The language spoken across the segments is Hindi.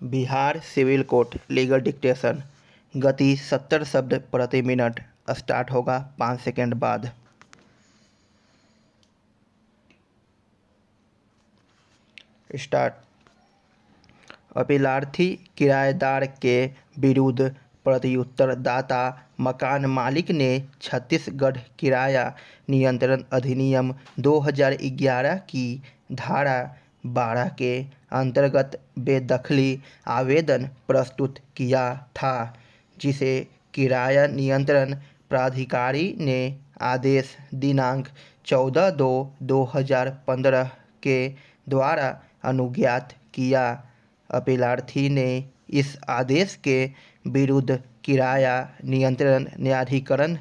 Bihar civil code legal dictation. गति 70 शब्द प्रति मिनट। स्टार्ट होगा 5 सेकंड बाद। स्टार्ट। अपीलार्थी किराएदार के विरुद्ध प्रत्युत्तरदाता मकान मालिक ने छत्तीसगढ़ किराया नियंत्रण अधिनियम 2011 की धारा 12 के अंतर्गत बेदखली आवेदन प्रस्तुत किया था, जिसे किराया नियंत्रण प्राधिकारी ने आदेश दिनांक 14/2/2015 के द्वारा अनुज्ञात किया। अपीलार्थी ने इस आदेश के विरुद्ध किराया नियंत्रण न्यायाधिकरण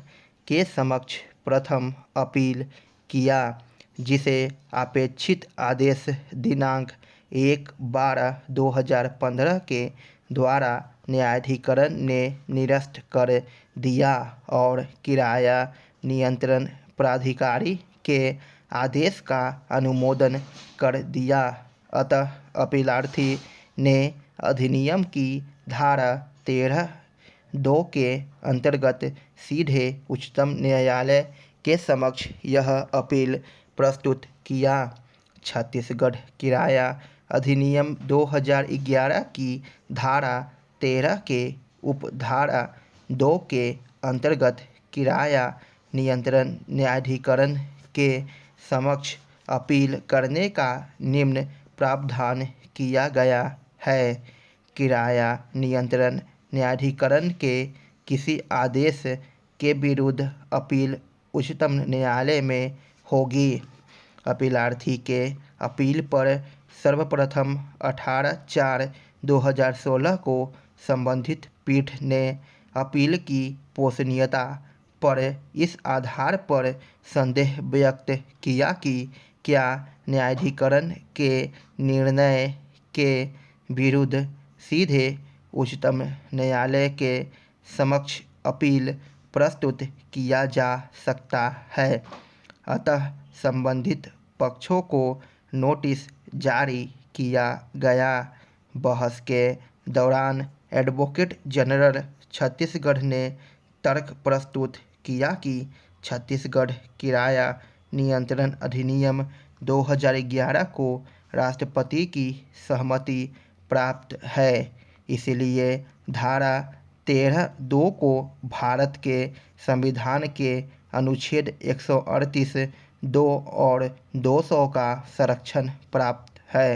के समक्ष प्रथम अपील किया, जिसे अपेक्षित आदेश दिनांक 1/12/2015 के द्वारा न्यायाधिकरण ने निरस्त कर दिया और किराया नियंत्रण प्राधिकारी के आदेश का अनुमोदन कर दिया। अतः अपीलार्थी ने अधिनियम की धारा 13(2) के अंतर्गत सीधे उच्चतम न्यायालय के समक्ष यह अपील प्रस्तुत किया। छत्तीसगढ़ किराया अधिनियम 2011 की धारा 13 के उपधारा 2 के अंतर्गत किराया नियंत्रण न्यायाधिकरण के समक्ष अपील करने का निम्न प्रावधान किया गया है। किराया नियंत्रण न्यायाधिकरण के किसी आदेश के विरुद्ध अपील उच्चतम न्यायालय में होगी। अपीलार्थी के अपील पर सर्वप्रथम 18/4/2016 को संबंधित पीठ ने अपील की पोषणीयता पर इस आधार पर संदेह व्यक्त किया कि क्या न्यायाधिकरण के निर्णय के विरुद्ध सीधे उच्चतम न्यायालय के समक्ष अपील प्रस्तुत किया जा सकता है। अतः संबंधित पक्षों को नोटिस जारी किया गया। बहस के दौरान एडवोकेट जनरल छत्तीसगढ़ ने तर्क प्रस्तुत किया कि छत्तीसगढ़ किराया नियंत्रण अधिनियम 2011 को राष्ट्रपति की सहमति प्राप्त है, इसलिए धारा 13(2) को भारत के संविधान के अनुच्छेद 138(2) और 200 का संरक्षण प्राप्त है,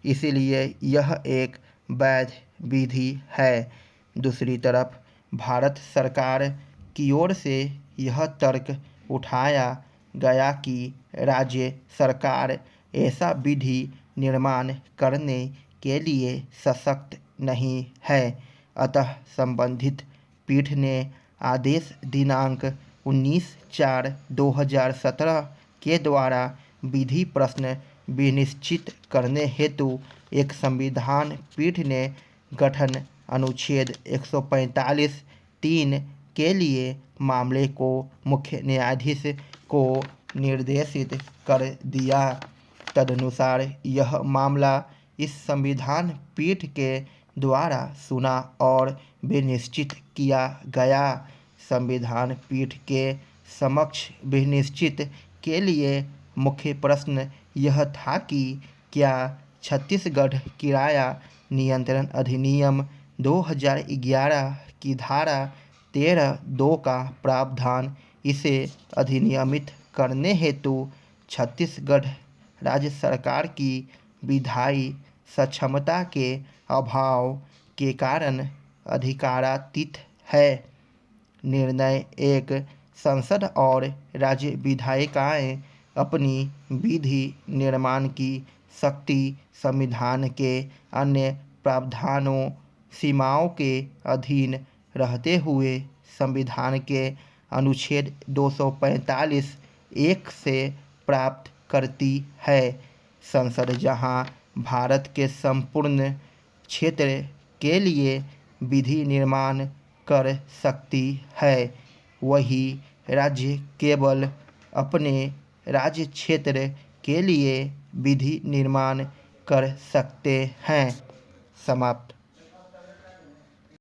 इसलिए यह एक वैध विधि है। दूसरी तरफ भारत सरकार की ओर से यह तर्क उठाया गया कि राज्य सरकार ऐसा विधि निर्माण करने के लिए सशक्त नहीं है। अतः संबंधित पीठ ने आदेश दिनांक 19/4/2017 के द्वारा विधि प्रश्न विनिश्चित करने हेतु एक संविधान पीठ ने गठन अनुच्छेद 145(3) के लिए मामले को मुख्य न्यायाधीश को निर्देशित कर दिया। तदनुसार यह मामला इस संविधान पीठ के द्वारा सुना और विनिश्चित किया गया। संविधान पीठ के समक्ष विनिश्चित के लिए मुख्य प्रश्न यह था कि क्या छत्तीसगढ़ किराया नियंत्रण अधिनियम 2011 की धारा 13(2) का प्रावधान इसे अधिनियमित करने हेतु छत्तीसगढ़ राज्य सरकार की विधायी सक्षमता के अभाव के कारण अधिकारातीत है। निर्णय 1 संसद और राज्य विधायिकाएं अपनी विधि निर्माण की शक्ति संविधान के अन्य प्रावधानों सीमाओं के अधीन रहते हुए संविधान के अनुच्छेद 245(1) से प्राप्त करती है। संसद जहां भारत के संपूर्ण क्षेत्र के लिए विधि निर्माण कर सकती है, वहीं राज्य केवल अपने राज्य क्षेत्र के लिए विधि निर्माण कर सकते हैं। समाप्त।